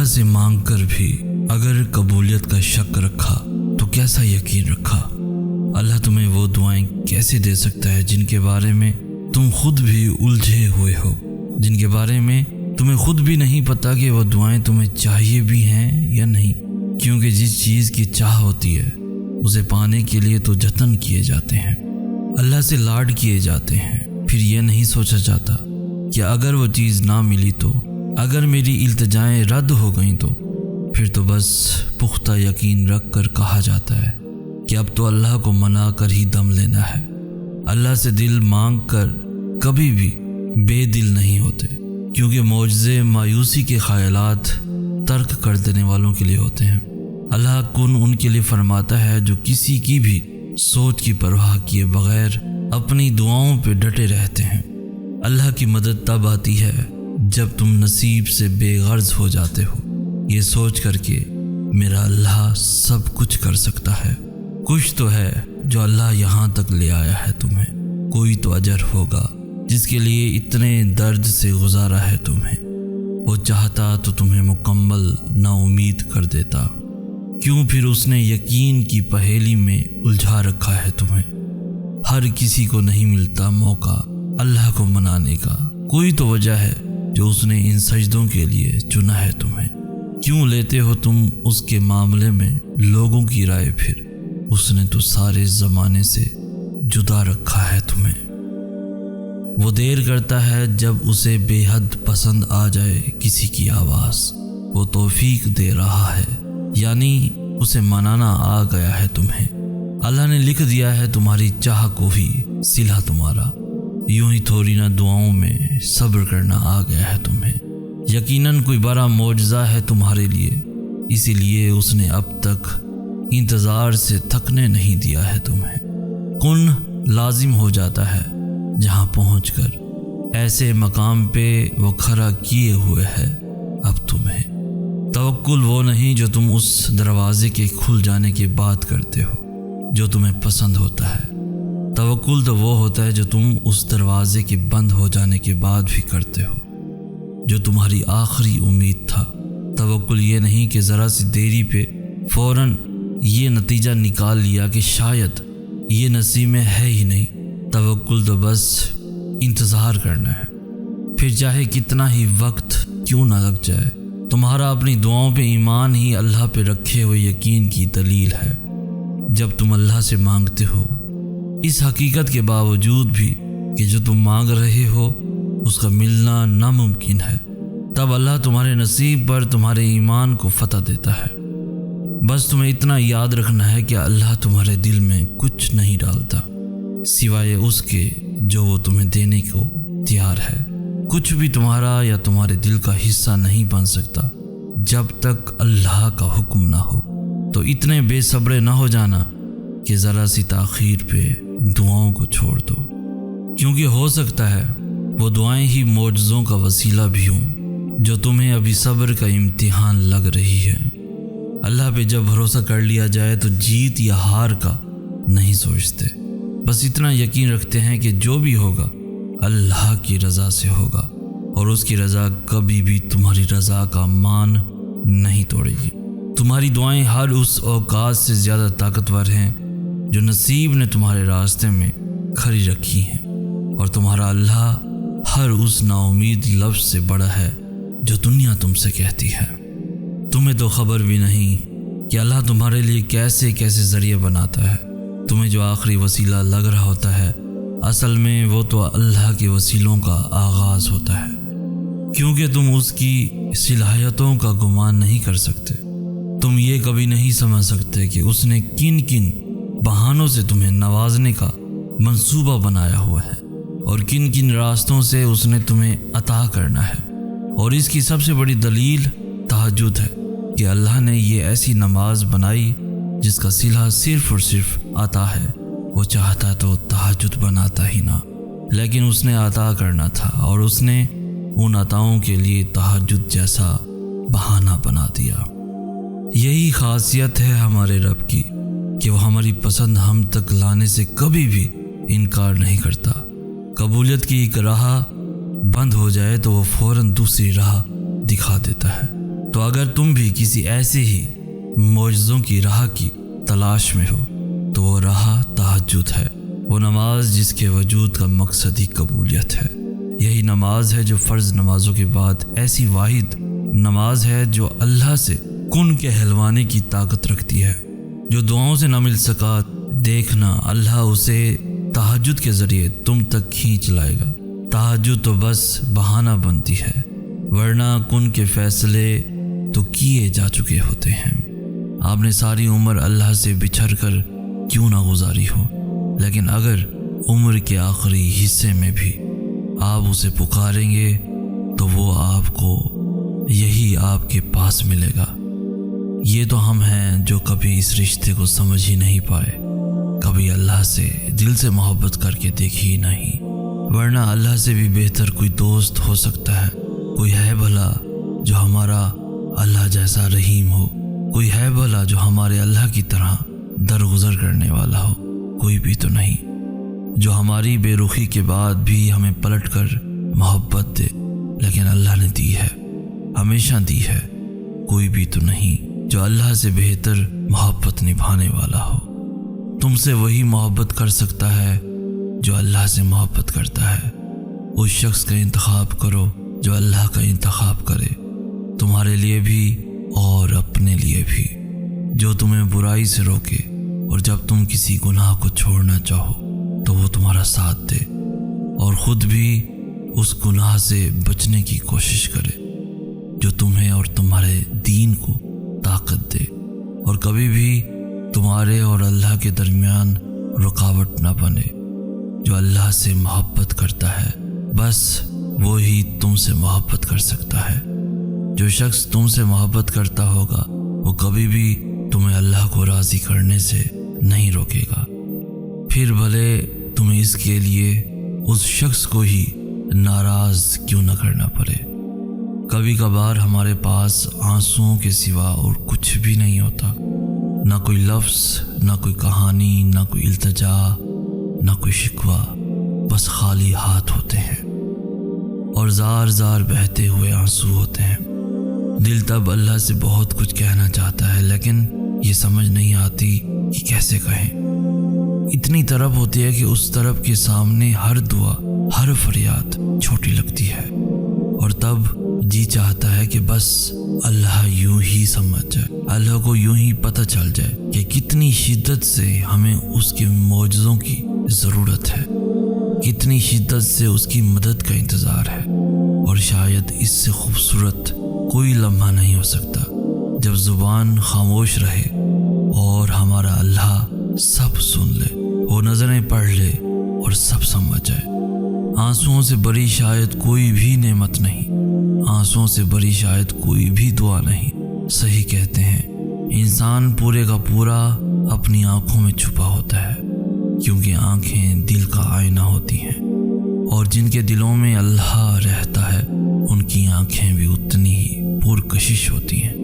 سے مانگ کر بھی اگر قبولیت کا شک رکھا تو کیسا یقین رکھا؟ اللہ تمہیں وہ دعائیں کیسے دے سکتا ہے جن کے بارے میں تم خود بھی الجھے ہوئے ہو، جن کے بارے میں تمہیں خود بھی نہیں پتا کہ وہ دعائیں تمہیں چاہیے بھی ہیں یا نہیں؟ کیونکہ جس چیز کی چاہ ہوتی ہے اسے پانے کے لیے تو جتن کیے جاتے ہیں، اللہ سے لاڈ کیے جاتے ہیں۔ پھر یہ نہیں سوچا جاتا کہ اگر وہ چیز نہ ملی تو، اگر میری التجائیں رد ہو گئیں تو پھر تو بس پختہ یقین رکھ کر کہا جاتا ہے کہ اب تو اللہ کو منا کر ہی دم لینا ہے۔ اللہ سے دل مانگ کر کبھی بھی بے دل نہیں ہوتے، کیونکہ معجزے مایوسی کے خیالات ترک کر دینے والوں کے لیے ہوتے ہیں۔ اللہ کن ان کے لیے فرماتا ہے جو کسی کی بھی سوچ کی پرواہ کیے بغیر اپنی دعاؤں پہ ڈٹے رہتے ہیں۔ اللہ کی مدد تب آتی ہے جب تم نصیب سے بے غرض ہو جاتے ہو، یہ سوچ کر کہ میرا اللہ سب کچھ کر سکتا ہے۔ کچھ تو ہے جو اللہ یہاں تک لے آیا ہے تمہیں، کوئی تو اجر ہوگا جس کے لیے اتنے درد سے گزارا ہے تمہیں۔ وہ چاہتا تو تمہیں مکمل نا امید کر دیتا، کیوں پھر اس نے یقین کی پہیلی میں الجھا رکھا ہے تمہیں۔ ہر کسی کو نہیں ملتا موقع اللہ کو منانے کا، کوئی تو وجہ ہے جو اس نے ان سجدوں کے لیے چنا ہے تمہیں۔ کیوں لیتے ہو تم اس کے معاملے میں لوگوں کی رائے؟ پھر اس نے تو سارے زمانے سے جدا رکھا ہے تمہیں۔ وہ دیر کرتا ہے جب اسے بے حد پسند آ جائے کسی کی آواز، وہ توفیق دے رہا ہے، یعنی اسے منانا آ گیا ہے تمہیں۔ اللہ نے لکھ دیا ہے تمہاری چاہ کو ہی صلہ تمہارا، یوں ہی تھوڑی نہ دعاؤں میں صبر کرنا آ گیا ہے تمہیں۔ یقیناً کوئی بڑا معجزہ ہے تمہارے لیے، اسی لیے اس نے اب تک انتظار سے تھکنے نہیں دیا ہے تمہیں۔ کن لازم ہو جاتا ہے جہاں پہنچ کر ایسے مقام پہ وہ کھڑا کیے ہوئے ہے اب تمہیں۔ توکل وہ نہیں جو تم اس دروازے کے کھل جانے کے بعد کرتے ہو جو تمہیں پسند ہوتا ہے، توکل تو وہ ہوتا ہے جو تم اس دروازے کے بند ہو جانے کے بعد بھی کرتے ہو جو تمہاری آخری امید تھا۔ توکل یہ نہیں کہ ذرا سی دیری پہ فوراً یہ نتیجہ نکال لیا کہ شاید یہ نصیب میں ہے ہی نہیں۔ توکل تو بس انتظار کرنا ہے، پھر چاہے کتنا ہی وقت کیوں نہ لگ جائے۔ تمہارا اپنی دعاؤں پہ ایمان ہی اللہ پہ رکھے ہوئے یقین کی دلیل ہے۔ جب تم اللہ سے مانگتے ہو اس حقیقت کے باوجود بھی کہ جو تم مانگ رہے ہو اس کا ملنا ناممکن ہے، تب اللہ تمہارے نصیب پر تمہارے ایمان کو فتح دیتا ہے۔ بس تمہیں اتنا یاد رکھنا ہے کہ اللہ تمہارے دل میں کچھ نہیں ڈالتا سوائے اس کے جو وہ تمہیں دینے کو تیار ہے۔ کچھ بھی تمہارا یا تمہارے دل کا حصہ نہیں بن سکتا جب تک اللہ کا حکم نہ ہو۔ تو اتنے بے صبرے نہ ہو جانا کہ ذرا سی تاخیر پہ دعاؤں کو چھوڑ دو، کیونکہ ہو سکتا ہے وہ دعائیں ہی معجزوں کا وسیلہ بھی ہوں جو تمہیں ابھی صبر کا امتحان لگ رہی ہے۔ اللہ پہ جب بھروسہ کر لیا جائے تو جیت یا ہار کا نہیں سوچتے، بس اتنا یقین رکھتے ہیں کہ جو بھی ہوگا اللہ کی رضا سے ہوگا، اور اس کی رضا کبھی بھی تمہاری رضا کا مان نہیں توڑے گی۔ تمہاری دعائیں ہر اس اوقات سے زیادہ طاقتور ہیں جو نصیب نے تمہارے راستے میں کھڑی رکھی ہیں، اور تمہارا اللہ ہر اس نا امید لفظ سے بڑا ہے جو دنیا تم سے کہتی ہے۔ تمہیں تو خبر بھی نہیں کہ اللہ تمہارے لیے کیسے کیسے ذریعہ بناتا ہے۔ تمہیں جو آخری وسیلہ لگ رہا ہوتا ہے اصل میں وہ تو اللہ کے وسیلوں کا آغاز ہوتا ہے، کیونکہ تم اس کی صلاحیتوں کا گمان نہیں کر سکتے۔ تم یہ کبھی نہیں سمجھ سکتے کہ اس نے کن کن بہانوں سے تمہیں نوازنے کا منصوبہ بنایا ہوا ہے، اور کن کن راستوں سے اس نے تمہیں عطا کرنا ہے۔ اور اس کی سب سے بڑی دلیل تہجد ہے کہ اللہ نے یہ ایسی نماز بنائی جس کا صلہ صرف اور صرف عطا ہے۔ وہ چاہتا تو تہجد بناتا ہی نہ، لیکن اس نے عطا کرنا تھا، اور اس نے ان عطاؤں کے لیے تہجد جیسا بہانہ بنا دیا۔ یہی خاصیت ہے ہمارے رب کی کہ وہ ہماری پسند ہم تک لانے سے کبھی بھی انکار نہیں کرتا۔ قبولیت کی ایک راہ بند ہو جائے تو وہ فوراً دوسری راہ دکھا دیتا ہے۔ تو اگر تم بھی کسی ایسے ہی معجزوں کی راہ کی تلاش میں ہو تو وہ راہ تہجد ہے، وہ نماز جس کے وجود کا مقصد ہی قبولیت ہے۔ یہی نماز ہے جو فرض نمازوں کے بعد ایسی واحد نماز ہے جو اللہ سے کن کہلوانے کی طاقت رکھتی ہے۔ جو دعاؤں سے نہ مل سکا، دیکھنا اللہ اسے تہجد کے ذریعے تم تک کھینچ لائے گا۔ تہجد تو بس بہانہ بنتی ہے، ورنہ کن کے فیصلے تو کیے جا چکے ہوتے ہیں۔ آپ نے ساری عمر اللہ سے بچھڑ کر کیوں نہ گزاری ہو، لیکن اگر عمر کے آخری حصے میں بھی آپ اسے پکاریں گے تو وہ آپ کو یہی آپ کے پاس ملے گا۔ یہ تو ہم ہیں جو کبھی اس رشتے کو سمجھ ہی نہیں پائے، کبھی اللہ سے دل سے محبت کر کے دیکھی ہی نہیں، ورنہ اللہ سے بھی بہتر کوئی دوست ہو سکتا ہے؟ کوئی ہے بھلا جو ہمارا اللہ جیسا رحیم ہو؟ کوئی ہے بھلا جو ہمارے اللہ کی طرح درگزر کرنے والا ہو؟ کوئی بھی تو نہیں۔ جو ہماری بے رخی کے بعد بھی ہمیں پلٹ کر محبت دے، لیکن اللہ نے دی ہے، ہمیشہ دی ہے۔ کوئی بھی تو نہیں جو اللہ سے بہتر محبت نبھانے والا ہو۔ تم سے وہی محبت کر سکتا ہے جو اللہ سے محبت کرتا ہے۔ اس شخص کا انتخاب کرو جو اللہ کا انتخاب کرے، تمہارے لیے بھی اور اپنے لیے بھی، جو تمہیں برائی سے روکے، اور جب تم کسی گناہ کو چھوڑنا چاہو تو وہ تمہارا ساتھ دے، اور خود بھی اس گناہ سے بچنے کی کوشش کرے جو تمہیں اور تمہارے دین کو طاقت دے، اور کبھی بھی تمہارے اور اللہ کے درمیان رکاوٹ نہ بنے۔ جو اللہ سے محبت کرتا ہے بس وہی تم سے محبت کر سکتا ہے۔ جو شخص تم سے محبت کرتا ہوگا وہ کبھی بھی تمہیں اللہ کو راضی کرنے سے نہیں روکے گا، پھر بھلے تمہیں اس کے لیے اس شخص کو ہی ناراض کیوں نہ کرنا پڑے۔ کبھی کبھار ہمارے پاس آنسوؤں کے سوا اور کچھ بھی نہیں ہوتا، نہ کوئی لفظ، نہ کوئی کہانی، نہ کوئی التجا، نہ کوئی شکوہ، بس خالی ہاتھ ہوتے ہیں اور زار زار بہتے ہوئے آنسو ہوتے ہیں۔ دل تب اللہ سے بہت کچھ کہنا چاہتا ہے، لیکن یہ سمجھ نہیں آتی کہ کیسے کہیں۔ اتنی طرب ہوتی ہے کہ اس طرب کے سامنے ہر دعا، ہر فریاد چھوٹی لگتی ہے، اور تب جی چاہتا ہے کہ بس اللہ یوں ہی سمجھ جائے، اللہ کو یوں ہی پتہ چل جائے کہ کتنی شدت سے ہمیں اس کے معجزوں کی ضرورت ہے، کتنی شدت سے اس کی مدد کا انتظار ہے، اور شاید اس سے خوبصورت کوئی لمحہ نہیں ہو سکتا جب زبان خاموش رہے اور ہمارا اللہ سب سن لے، وہ نظریں پڑھ لے اور سب سمجھ جائے۔ آنسوؤں سے بڑی شاید کوئی بھی نعمت نہیں، آنسوؤں سے بڑی شاید کوئی بھی دعا نہیں۔ صحیح کہتے ہیں، انسان پورے کا پورا اپنی آنکھوں میں چھپا ہوتا ہے، کیونکہ آنکھیں دل کا آئینہ ہوتی ہیں، اور جن کے دلوں میں اللہ رہتا ہے ان کی آنکھیں بھی اتنی ہی پرکشش ہوتی ہیں۔